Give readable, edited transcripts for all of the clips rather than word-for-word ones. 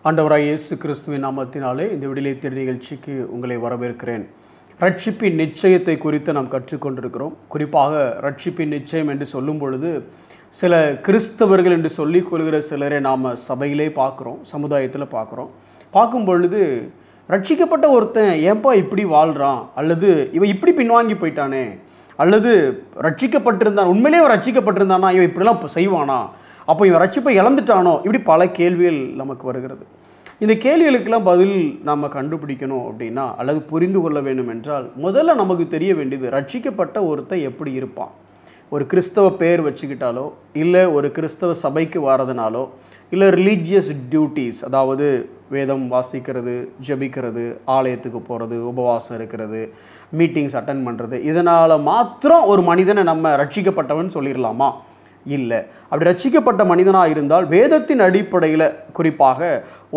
ஆண்டவராகிய இயேசு கிறிஸ்துவின் நாமத்தினாலே இந்த விடுதலை தேடல் நிகழ்ச்சிக்கு உங்களை வரவேற்கிறேன். ரட்சிப்பின் நிச்சயத்தை குறித்து நாம் கற்றுக்கொண்டிருக்கிறோம். குறிப்பாக ரட்சிப்பின் நிச்சயம் என்று சொல்லும் பொழுது சில கிறிஸ்தவர்கள் என்று சொல்லிக் கொள்கிற சிலரை நாம் சபையிலே பார்க்குறோம், சமுதாயத்தில் பார்க்கும் பொழுது ரட்சிக்கப்பட்ட ஒருத்தன் ஏன்பா இப்படி வாழ்கிறான், அல்லது இவன் இப்படி பின்வாங்கி போயிட்டானே, அல்லது ரட்சிக்கப்பட்டிருந்தான், உண்மையிலேயே ரட்சிக்கப்பட்டிருந்தானா இவன் இப்படிலாம் செய்வானா, அப்போ இவன் ரட்சிப்பை இழந்துட்டானோ, இப்படி பல கேள்விகள் நமக்கு வருகிறது. இந்த கேள்விகளுக்கெல்லாம் பதில் நாம் கண்டுபிடிக்கணும் அப்படின்னா, அல்லது புரிந்து கொள்ள வேண்டும் என்றால், முதல்ல நமக்கு தெரிய வேண்டியது ரட்சிக்கப்பட்ட ஒருத்தன் எப்படி இருப்பான். ஒரு கிறிஸ்தவ பேர் வச்சுக்கிட்டாலோ, இல்லை ஒரு கிறிஸ்தவ சபைக்கு வரதுனாலோ, இல்லை ரிலீஜியஸ் டியூட்டிஸ், அதாவது வேதம் வாசிக்கிறது, ஜெபிக்கிறது, ஆலயத்துக்கு போகிறது, உபவாசம் இருக்கிறது, மீட்டிங்ஸ் அட்டன் பண்ணுறது, இதனால் மாத்திரம் ஒரு மனிதனை நம்ம ரட்சிக்கப்பட்டவன் சொல்லிடலாமா? இல்லை. அப்படி ரட்சிக்கப்பட்ட மனிதனாக இருந்தால் வேதத்தின் அடிப்படையில், குறிப்பாக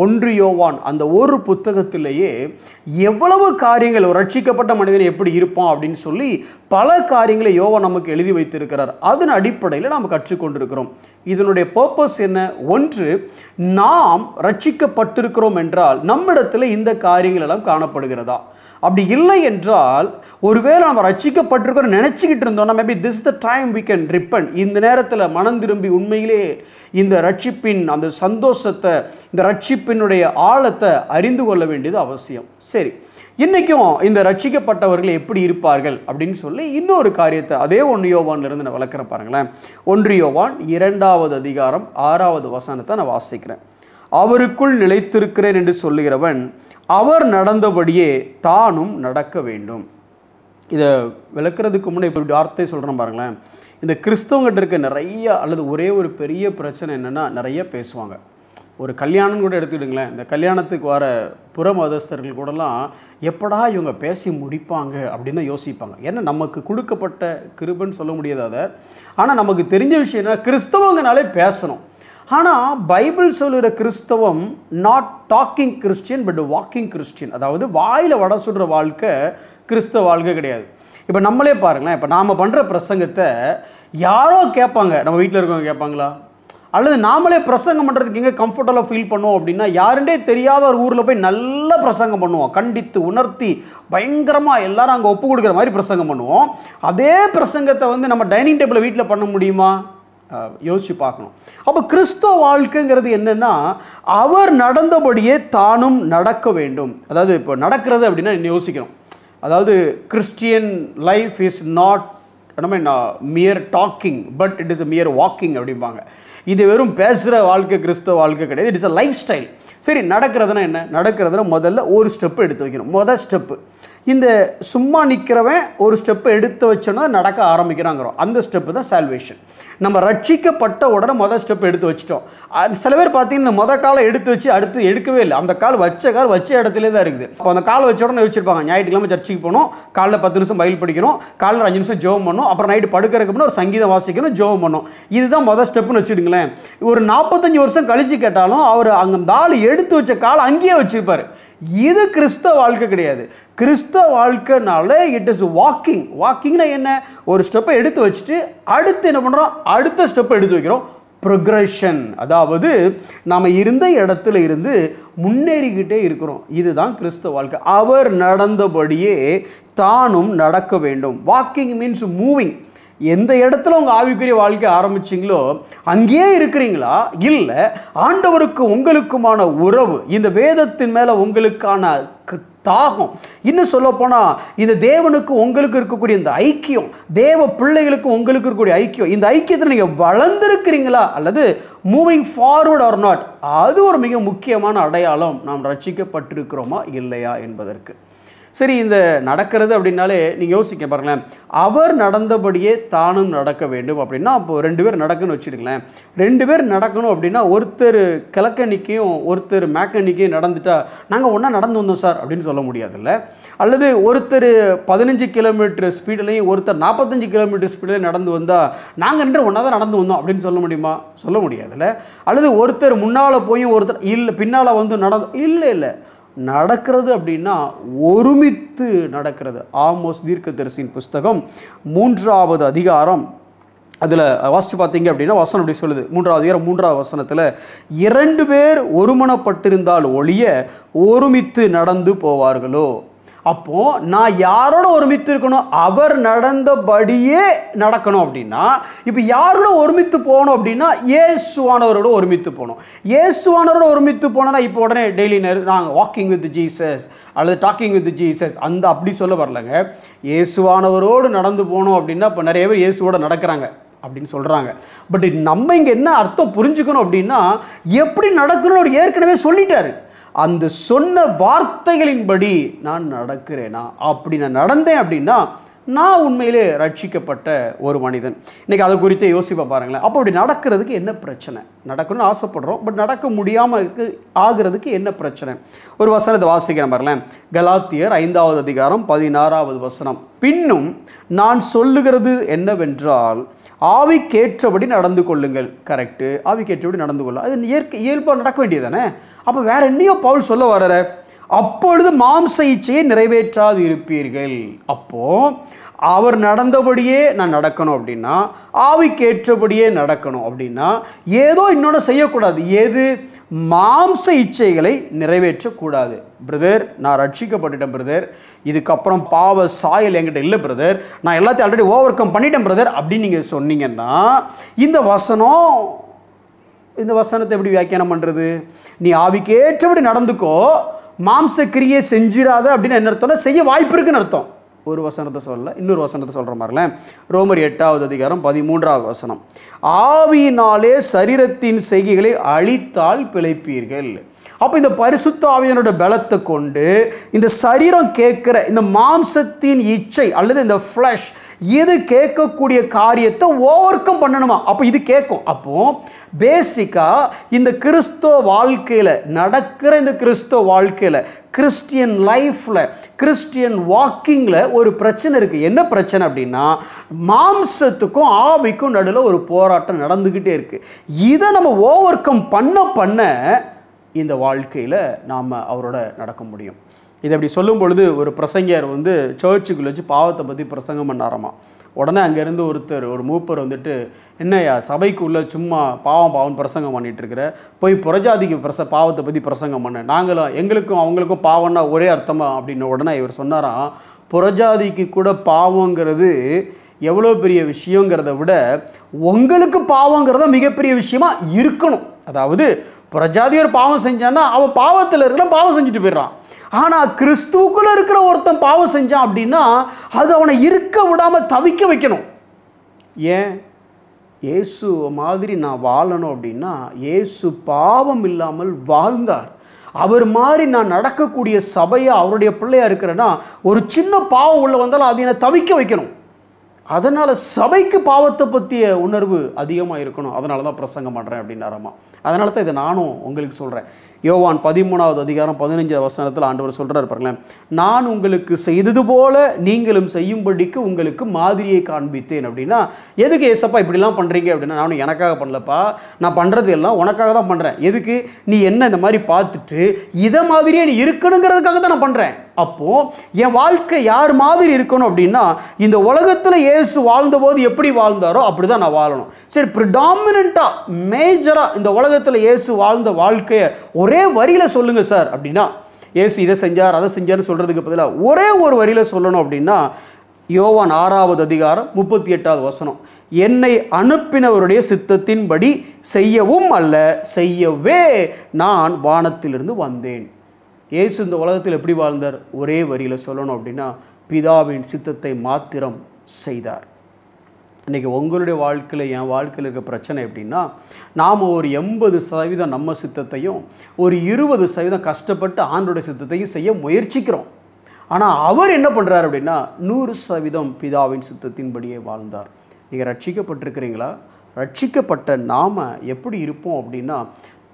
1 யோவான் அந்த ஒரு புத்தகத்திலேயே எவ்வளவு காரியங்கள் ஒரு ரட்சிக்கப்பட்ட மனிதன் எப்படி இருப்பான் அப்படின்னு சொல்லி பல காரியங்களை யோவான் நமக்கு எழுதி வைத்திருக்கிறார். அதன் அடிப்படையில் நாம் கற்றுக்கொண்டிருக்கிறோம். இதனுடைய பர்பஸ் என்ன? ஒன்று, நாம் ரட்சிக்கப்பட்டிருக்கிறோம் என்றால் நம்மிடத்தில் இந்த காரியங்கள் எல்லாம் காணப்படுகிறதா? அப்படி இல்லை என்றால், ஒருவேளை நம்ம ரட்சிக்கப்பட்டிருக்கிறோம் நினச்சிக்கிட்டு இருந்தோம்னா, maybe this the time we can repent. இந்த நேரத்தில் மனம் திரும்பி உண்மையிலே இந்த ரட்சிப்பின் அந்த சந்தோஷத்தை, இந்த ரட்சிப்பினுடைய ஆழத்தை அறிந்து கொள்ள வேண்டியது அவசியம். சரி, இன்றைக்கும் இந்த ரட்சிக்கப்பட்டவர்கள் எப்படி இருப்பார்கள் அப்படின்னு சொல்லி இன்னொரு காரியத்தை அதே 1 யோவான்லேருந்து நான் விளக்குறேன் பாருங்களேன். 1 யோவான் 2வது அதிகாரம் 6வது வசனத்தை நான் வாசிக்கிறேன். அவருக்குள் நிலைத்திருக்கிறேன் என்று சொல்லுகிறவன் அவர் நடந்தபடியே தானும் நடக்க வேண்டும். இதை விளக்குறதுக்கு முன்னே இப்படி வார்த்தை சொல்கிறேன் பாருங்களேன். இந்த கிறிஸ்தவங்கிட்ட இருக்க நிறைய, அல்லது ஒரே ஒரு பெரிய பிரச்சனை என்னென்னா, நிறைய பேசுவாங்க. ஒரு கல்யாணம் கூட எடுத்துக்கிடுங்களேன். இந்த கல்யாணத்துக்கு வர புற மதஸ்தர்கள் கூடலாம் எப்படா இவங்க பேசி முடிப்பாங்க அப்படின்னு தான் யோசிப்பாங்க. ஏன்னா நமக்கு கொடுக்கப்பட்ட கிருபைன்னு சொல்ல முடியாது அதை. ஆனால் நமக்கு தெரிஞ்ச விஷயம் என்ன, கிறிஸ்தவங்கனாலே பேசணும். ஆனால் பைபிள் சொல்லுகிற கிறிஸ்தவம் not talking Christian but walking Christian. அதாவது வாயில் வடை சுடுற வாழ்க்கை கிறிஸ்தவ வாழ்க்கை கிடையாது. இப்போ நம்மளே பாருங்களேன், இப்போ நாம் பண்ணுற பிரசங்கத்தை யாரோ கேட்பாங்க, நம்ம வீட்டில் இருக்கவங்க கேட்பாங்களா? அல்லது நாமளே பிரசங்கம் பண்ணுறதுக்கு எங்கே கம்ஃபர்டபுளாக ஃபீல் பண்ணுவோம் அப்படின்னா, யாருண்டே தெரியாத ஒரு ஊரில் போய் நல்ல பிரசங்கம் பண்ணுவோம், கண்டித்து உணர்த்தி பயங்கரமாக எல்லாரும் அங்கே ஒப்பு கொடுக்குற மாதிரி பிரசங்கம் பண்ணுவோம். அதே பிரசங்கத்தை நம்ம டைனிங் டேபிளில் வீட்டில் பண்ண முடியுமா? யோசிச்சு பார்க்கணும். அப்போ கிறிஸ்தவ வாழ்க்கைங்கிறது என்னென்னா, அவர் நடந்தபடியே தானும் நடக்க வேண்டும். அதாவது இப்போ நடக்கிறது அப்படின்னா என்ன யோசிக்கணும். அதாவது Christian life is not மியர் talking but it is மியர் walking அப்படிம்பாங்க. இது வெறும் பேசுகிற வாழ்க்கை கிறிஸ்தவ வாழ்க்கை கிடையாது, it is a life style. சரி, நடக்கிறதுனா என்ன? நடக்கிறதுனா முதல்ல ஒரு ஸ்டெப்பு எடுத்து வைக்கணும். முதல் ஸ்டெப்பு, இந்த சும்மா நிற்கிறவன் ஒரு ஸ்டெப்பு எடுத்து வச்சோன்னா நடக்க ஆரம்பிக்கிறாங்கிறோம். அந்த ஸ்டெப்பு தான் சால்வேஷன். நம்ம ரட்சிக்கப்பட்ட உடனே முதல் ஸ்டெப் எடுத்து வச்சிட்டோம். சில பேர் பார்த்தீங்கன்னா முதல் காலை எடுத்து வச்சு அடுத்து எடுக்கவே இல்லை. அந்த கால் வச்ச இடத்துல தான் இருக்குது. அப்போ அந்த கால் வச்ச உடனே வச்சிருப்பாங்க, ஞாயிற்றுக்கிழமை சர்ச்சுக்கு போகணும், காலைல 10 நிமிஷம் பைபிள் படிக்கணும், காலையில் 5 நிமிஷம் ஜெபம் பண்ணணும், அப்புறம் நைட்டு படுக்கிறதுக்கு முன்னாடி ஒரு சங்கீதம் வாசிக்கணும், ஜெபம் பண்ணணும். இதுதான் முதல் ஸ்டெப்புன்னு வச்சுடுங்களேன். ஒரு 45 வருஷம் கழிச்சு கேட்டாலும் அவர் அங்கே அந்த ஆள் எடுத்து வச்ச கால் அங்கேயே வச்சிருப்பார். இது கிறிஸ்தவ வாழ்க்கை கிடையாது. கிறிஸ்தவ வாழ்க்கைனால இட் இஸ் வாக்கிங். வாக்கிங்னா என்ன? ஒரு ஸ்டெப்பை எடுத்து வச்சுட்டு அடுத்து என்ன பண்ணுறோம், அடுத்த ஸ்டெப்பை எடுத்து வைக்கிறோம். ப்ரொக்ரெஷன், அதாவது நாம் இருந்த இடத்துல இருந்து முன்னேறிக்கிட்டே இருக்கிறோம். இதுதான் கிறிஸ்தவ வாழ்க்கை. அவர் நடந்தபடியே தானும் நடக்க வேண்டும். Walking means moving. எந்த இடத்துல உங்கள் ஆவிக்குரிய வாழ்க்கை ஆரம்பிச்சிங்களோ அங்கேயே இருக்கிறீங்களா? இல்லை, ஆண்டவருக்கு உங்களுக்குமான உறவு, இந்த வேதத்தின் மேலே உங்களுக்கான தாகம், இன்னும் சொல்லப்போனால் இந்த தேவனுக்கு உங்களுக்கு இருக்கக்கூடிய இந்த ஐக்கியம், தேவ பிள்ளைகளுக்கு உங்களுக்கு இருக்கக்கூடிய ஐக்கியம், இந்த ஐக்கியத்தில் நீங்கள் வளர்ந்துருக்கிறீங்களா அல்லது மூவிங் ஃபார்வர்ட் ஆர் நாட், அது ஒரு மிக முக்கியமான அடையாளம் நாம் ரட்சிக்கப்பட்டிருக்கிறோமா இல்லையா என்பதற்கு. சரி, இந்த நடக்கிறது அப்படின்னாலே நீங்கள் யோசிக்க பாருங்களேன். அவர் நடந்தபடியே தானும் நடக்க வேண்டும் அப்படின்னா, அப்போது 2 பேர் நடக்குன்னு வச்சுருங்களேன். 2 பேர் நடக்கணும் அப்படின்னா, ஒருத்தர் கிழக்கணிக்கையும் ஒருத்தர் மேக்கணிக்கையும் நடந்துட்டா நாங்கள் ஒன்றா நடந்து வந்தோம் சார் அப்படின்னு சொல்ல முடியாதுல்ல. அல்லது ஒருத்தர் 15 கிலோமீட்டர் ஸ்பீட்லையும் ஒருத்தர் 45 கிலோமீட்டர் ஸ்பீட்லையும் நடந்து வந்தால் நாங்கள் 2 ஒன்றா தான் நடந்து வந்தோம் அப்படின்னு சொல்ல முடியுமா? சொல்ல முடியாதுல்ல. அல்லது ஒருத்தர் முன்னால் போய் ஒருத்தர் இல்லை பின்னால் வந்து இல்லை. நடக்கிறது அப்படின்னா ஒருமித்து நடக்கிறது. ஆமோஸ் தீர்க்கதரிசியின் புஸ்தகம் 3வது அதிகாரம் அதில் வாசித்து பார்த்தீங்க அப்படின்னா வசனம் அப்படி சொல்லுது, 3வது அதிகாரம் 3வது வசனத்தில் 2 பேர் ஒருமனப்பட்டிருந்தால் ஒழிய ஒருமித்து நடந்து போவார்களோ. அப்போது நான் யாரோட ஒருமித்து இருக்கணும்? அவர் நடந்தபடியே நடக்கணும். அப்படின்னா இப்போ யாரோட ஒருமித்து போகணும் அப்படின்னா இயேசுவானவரோட ஒருமித்து போகணும். இயேசுவானவரோட ஒருமித்து போனால் இப்போ உடனே டெய்லி நாங்கள் வாக்கிங் வித் ஜீசஸ் அல்லது டாக்கிங் வித் ஜீசஸ் அந்த அப்படி சொல்ல வரலங்க. இயேசுவானவரோடு நடந்து போகணும் அப்படின்னா இப்போ நிறைய பேர் இயேசுவோட நடக்கிறாங்க அப்படின்னு சொல்கிறாங்க. பட் நம்ம இங்கே என்ன அர்த்தம் புரிஞ்சுக்கணும் அப்படின்னா, எப்படி நடக்கணும்னு அவர் ஏற்கனவே சொல்லிட்டாரு. அந்த சொன்ன வார்த்தைகளின்படி நான் நடக்கிறேனா, அப்படி நான் நடந்தேன் அப்படின்னா நான் உண்மையிலே ரட்சிக்கப்பட்ட ஒரு மனிதன். இன்றைக்கி அதை குறித்து யோசிப்பா பாருங்களேன். அப்போ அப்படி நடக்கிறதுக்கு என்ன பிரச்சனை? நடக்கணும்னு ஆசைப்படுறோம், பட் நடக்க முடியாமல் ஆகிறதுக்கு என்ன பிரச்சனை? ஒரு வசனத்தை வாசிக்கிறேன் பாருங்களேன். கலாத்தியர் 5வது அதிகாரம் 16வது வசனம். பின்னும் நான் சொல்லுகிறது என்னவென்றால், ஆவிக்கேற்றபடி நடந்து கொள்ளுங்கள். கரெக்டு, ஆவிக்கேற்றபடி நடந்து கொள்ள அது இயல்பாக நடக்க வேண்டியது தானே. அப்போ வேற என்னையோ பவுல் சொல்ல வர்ற, அப்பொழுது மாம்ச இச்சையை நிறைவேற்றாது இருப்பீர்கள். அப்போ அவர் நடந்தபடியே நான் நடக்கணும் அப்படின்னா, ஆவிக்கேற்றபடியே நடக்கணும் அப்படின்னா ஏதோ இன்னொன்று செய்யக்கூடாது. எது? மாம்ச இச்சைகளை நிறைவேற்றக்கூடாது. பிரதர், நான் ரட்சிக்கப்பட்டுட்டேன் பிரதர், இதுக்கப்புறம் பாவ சாயல் என்கிட்ட இல்லை பிரதர், நான் எல்லாத்தையும் ஆல்ரெடி ஓவர் கம் பண்ணிட்டேன் பிரதர் அப்படின்னு நீங்கள் சொன்னீங்கன்னா, இந்த வசனத்தை எப்படி வியாக்கியானம் பண்ணுறது? நீ ஆவிக்கேற்றபடி நடந்துக்கோ, மாம்ச கிரியை செஞ்சிராத அப்படின்னு என்ன அர்த்தம்னா செய்ய வாய்ப்பு இருக்குன்னு அர்த்தம். ஒரு வசனத்தை சொல்ல, இன்னொரு வசனத்தை சொல்கிற மாதிரில ரோமர் 8வது அதிகாரம் 13வது வசனம். ஆவியினாலே சரீரத்தின் செய்கைகளை அழித்தால் பிழைப்பீர்கள். அப்போ இந்த பரிசுத்த ஆவியானோட பலத்தை கொண்டு இந்த சரீரம் கேட்குற இந்த மாம்சத்தின் இச்சை அல்லது இந்த ஃப்ளஷ் இது கேட்கக்கூடிய காரியத்தை ஓவர் கம் பண்ணணுமா? அப்போ இது கேட்கும். அப்போ பேசிக்காக இந்த கிறிஸ்தவ வாழ்க்கையில் நடக்கிற இந்த கிறிஸ்தவ வாழ்க்கையில் கிறிஸ்டியன் லைஃப்பில் கிறிஸ்டியன் வாக்கிங்கில் ஒரு பிரச்சனை இருக்குது. என்ன பிரச்சனை அப்படின்னா, மாம்சத்துக்கும் ஆவிக்கும் நடுவில் ஒரு போராட்டம் நடந்துக்கிட்டே இருக்குது. இதை நம்ம ஓவர் கம் பண்ண இந்த வாழ்க்கையில் நாம் அவரோட நடக்க முடியும். இதை அப்படி சொல்லும் பொழுது ஒரு பிரசங்கர் சர்ச்சுக்குள்ள வச்சு பாவத்தை பற்றி பிரசங்கம் பண்ணாராமா. உடனே அங்கேருந்து ஒரு மூப்பர் என்னையா சபைக்குள்ளே சும்மா பாவம் பிரசங்கம் பண்ணிகிட்டு இருக்கிற, போய் புறஜாதிக்கு பாவத்தை பற்றி பிரசங்கம் பண்ண, நாங்களும் எங்களுக்கும் அவங்களுக்கும் பாவம்னா ஒரே அர்த்தமா அப்படின்னு உடனே இவர் சொன்னாராம், புறஜாதிக்கு கூட பாவங்கிறது எவ்வளோ பெரிய விஷயங்கிறத விட உங்களுக்கு பாவங்கிறத மிகப்பெரிய விஷயமா இருக்கணும். அதாவது புறஜாதி ஒரு பாவம் செஞ்சான்னா அவன் பாவத்தில் இருக்கிற பாவம் செஞ்சுட்டு போயிடுறான். ஆனால் கிறிஸ்துவுக்குள்ளே இருக்கிற ஒருத்தன் பாவம் செஞ்சான் அப்படின்னா அது அவனை இருக்க விடாமல் தவிக்க வைக்கணும். ஏன்? இயேசு மாதிரி நான் வாழணும் அப்படின்னா இயேசு பாவம் இல்லாமல் வாழ்ந்தார். அவர் மாதிரி நான் நடக்கக்கூடிய சபையாக அவருடைய பிள்ளையாக இருக்கிறேன்னா ஒரு சின்ன பாவம் உள்ள வந்தாலும் அது என்னை தவிக்க வைக்கணும். அதனால் சபைக்கு பாவத்தை பற்றிய உணர்வு அதிகமாக இருக்கணும். அதனால தான் பிரசங்கம் பண்ணுறேன் அப்படின்னாராமா. அதனால தான் இதை நானும் உங்களுக்கு சொல்கிறேன். யோவான் 13வது அதிகாரம் 15வது வசனத்தில் ஆண்டவர் சொல்கிறார் பாருங்களேன், நான் உங்களுக்கு செய்தது போல நீங்களும் செய்யும்படிக்கு உங்களுக்கு மாதிரியை காண்பித்தேன். அப்படின்னா எதுக்கு ஏசப்பா இப்படிலாம் பண்ணுறீங்க அப்படின்னா, நானும் எனக்காக பண்ணலப்பா, நான் பண்ணுறது எல்லாம் உனக்காக தான் பண்ணுறேன். எதுக்கு? நீ என்ன இந்த மாதிரி பார்த்துட்டு இதை மாதிரியே நீ இருக்கணுங்கிறதுக்காக தான் நான் பண்ணுறேன். அப்போது என் வாழ்க்கை யார் மாதிரி இருக்கணும் அப்படின்னா, இந்த உலகத்தில் இயேசு வாழ்ந்தபோது எப்படி வாழ்ந்தாரோ அப்படி தான் நான் வாழணும். சரி, ப்ரிடாமினண்ட்டாக மேஜராக இந்த உலகத்தில் இயேசு வாழ்ந்த வாழ்க்கையை ஒரே வரியில் சொல்லுங்க சார் அப்படின்னா, இயேசு இதை செஞ்சார் அதை செஞ்சார்னு சொல்கிறதுக்கு பதிலாக ஒரே ஒரு வரியில் சொல்லணும் அப்படின்னா, யோவான் 6வது அதிகாரம் 38வது வசனம், என்னை அனுப்பினவருடைய சித்தத்தின்படி செய்யவும் அல்ல செய்யவே நான் வானத்திலிருந்து வந்தேன். இயேசு இந்த உலகத்தில் எப்படி வாழ்ந்தார்? ஒரே வரியில் சொல்லணும் அப்படின்னா பிதாவின் சித்தத்தை மாத்திரம் செய்தார். இன்றைக்கி உங்களுடைய வாழ்க்கையில் என் வாழ்க்கையில் இருக்க பிரச்சனை எப்படின்னா, நாம் ஒரு 80% நம்ம சித்தத்தையும் ஒரு 20% கஷ்டப்பட்டு ஆண்டோடைய சித்தத்தையும் செய்ய முயற்சிக்கிறோம். ஆனால் அவர் என்ன பண்ணுறார் அப்படின்னா 100% பிதாவின் சித்தத்தின்படியே வாழ்ந்தார். நீங்கள் ரட்சிக்கப்பட்டிருக்கிறீங்களா? ரட்சிக்கப்பட்ட நாம் எப்படி இருப்போம் அப்படின்னா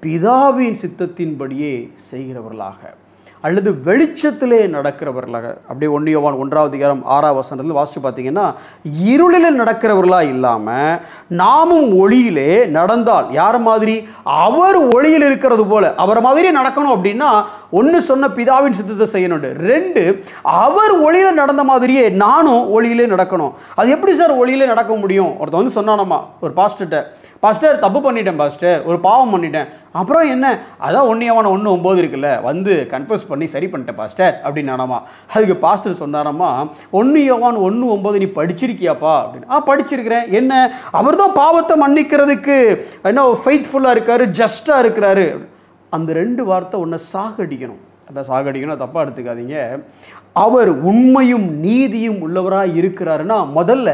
பிதாவின் சித்தத்தின்படியே செய்கிறவர்களாக. அல்லது வெளிச்சத்திலே நடக்கிறவர்களாக. அப்படியே 1 யோவான் 1:6 வாசித்து பார்த்தீங்கன்னா, இருளில் நடக்கிறவர்களாக இல்லாமல் நாமும் ஒளியிலே நடந்தால் யார் மாதிரி? அவர் ஒளியில் இருக்கிறது போல அவரை மாதிரியே நடக்கணும். அப்படின்னா 1 சொன்ன பிதாவின் சித்தத்தை செய்யணும், 2 அவர் ஒளியில் நடந்த மாதிரியே நானும் ஒளியிலே நடக்கணும். அது எப்படி சார் ஒளியிலே நடக்க முடியும்? ஒருத்தன் வந்து சொன்னானம்மா ஒரு பாஸ்டர்கிட்ட, பாஸ்டர் தப்பு பண்ணிட்டேன் பாஸ்டர், ஒரு பாவம் பண்ணிட்டேன். அப்புறம் என்ன? அதான் 1 யோவான் 1:9 இருக்குல்ல, வந்து கன்ஃபஸ் பண்ணி சரி பண்ணிட்டேன் பாஸ்டர் அப்படின்னானாமா. அதுக்கு பாஸ்டர் சொன்னாராமா, 1 யோவான் 1:9 நீ படிச்சிருக்கியாப்பா அப்படின்னு. படிச்சிருக்கிறேன். என்ன? அவர் தான் பாவத்தை மன்னிக்கிறதுக்கு என்ன ஃபெய்த்ஃபுல்லாக இருக்காரு, ஜஸ்டாக இருக்கிறாரு. அந்த 2 வார்த்தை ஒன்றை சாகடிக்கணும். அதான் சாகடிக்கணும், தப்பாக எடுத்துக்காதீங்க. அவர் உண்மையும் நீதியும் உள்ளவராக இருக்கிறாருன்னா முதல்ல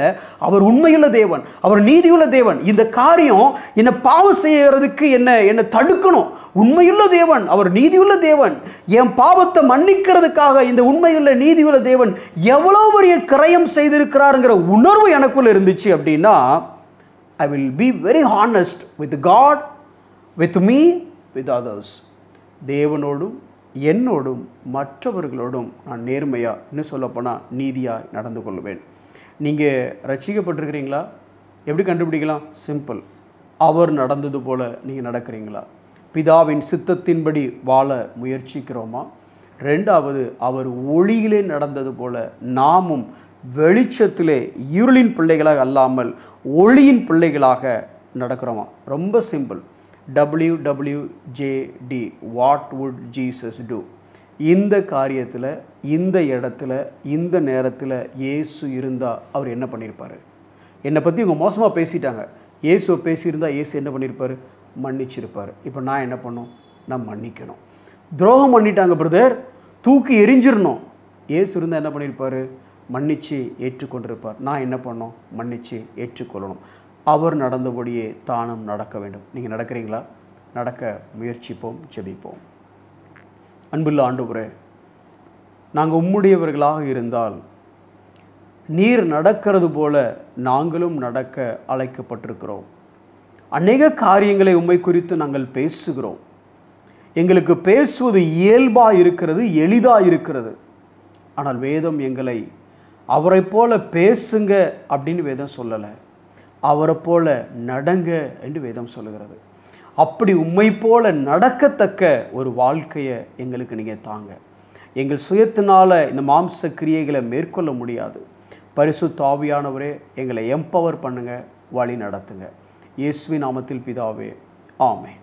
அவர் உண்மையுள்ள தேவன், அவர் நீதியுள்ள தேவன். இந்த காரியம் என்னை பாவம் செய்யறதுக்கு என்ன தடுக்கணும். உண்மையுள்ள தேவன், அவர் நீதியுள்ள தேவன். என் பாவத்தை மன்னிக்கிறதுக்காக இந்த உண்மையுள்ள நீதியுள்ள தேவன் எவ்வளோ பெரிய கிரயம் செய்திருக்கிறாருங்கிற உணர்வு எனக்குள்ள இருந்துச்சு அப்படின்னா, I will be very honest with God, with me, with others. தேவனோடும் என்னோடும் மற்றவர்களோடும் நான் நேர்மையாக, இன்னும் சொல்லப்போனால் நீதியாக நடந்து கொள்வேன். நீங்கள் ரட்சிக்கப்பட்டிருக்கிறீங்களா? எப்படி கண்டுபிடிக்கலாம்? சிம்பிள். அவர் நடந்தது போல் நீங்கள் நடக்கிறீங்களா? பிதாவின் சித்தத்தின்படி வாழ முயற்சிக்கிறோமா? 2வது, அவர் ஒளியிலே நடந்தது போல நாமும் வெளிச்சத்திலே இருளின் பிள்ளைகளாக அல்லாமல் ஒளியின் பிள்ளைகளாக நடக்கிறோமா? ரொம்ப simple. WWJD, what would Jesus two? இந்த காரியத்தில், இந்த இடத்துல, இந்த நேரத்தில் இயேசு இருந்தால் அவர் என்ன பண்ணியிருப்பார்? என்னை பற்றி இவங்க மோசமாக பேசிட்டாங்க, இயேசுவை பேசியிருந்தால் இயேசு என்ன பண்ணியிருப்பார்? மன்னிச்சிருப்பார். இப்போ நான் என்ன பண்ணணும்? நான் மன்னிக்கணும். துரோகம் பண்ணிட்டாங்க பிரதர், தூக்கி எரிஞ்சிடணும். இயேசு இருந்தால் என்ன பண்ணியிருப்பார்? மன்னித்து ஏற்றுக்கொண்டிருப்பார். நான் என்ன பண்ணணும்? மன்னித்து ஏற்றுக்கொள்ளணும். அவர் நடந்தபடியே தானும் நடக்க வேண்டும். நீங்கள் நடக்கிறீங்களா? நடக்க முயற்சிப்போம், ஜெபிப்போம். அன்புள்ள ஆண்டவரே, நாங்கள் உம்முடையவர்களாக இருந்தால் நீர் நடக்கிறது போல நாங்களும் நடக்க அழைக்கப்பட்டிருக்கிறோம். அநேக காரியங்களை உம்மை குறித்து நாங்கள் பேசுகிறோம். எங்களுக்கு பேசுவது இயல்பாக இருக்கிறது, எளிதாக இருக்கிறது. ஆனால் வேதம் எங்களை அவரை போல பேசுங்க அப்படின்னு வேதம் சொல்லலை, அவரை போல நடங்க என்று வேதம் சொல்லுகிறது. அப்படி உம்மை போல நடக்கத்தக்க ஒரு வாழ்க்கையை எங்களுக்கு நீங்கள் தாங்க. எங்கள் சுயத்தினால இந்த மாம்ச கிரியைகளை மேற்கொள்ள முடியாது. பரிசுத்த ஆவியானவரே, எங்களை எம்பவர் பண்ணுங்க, வழி நடத்துங்க. இயேசுவின் நாமத்தில் பிதாவே, ஆமென்.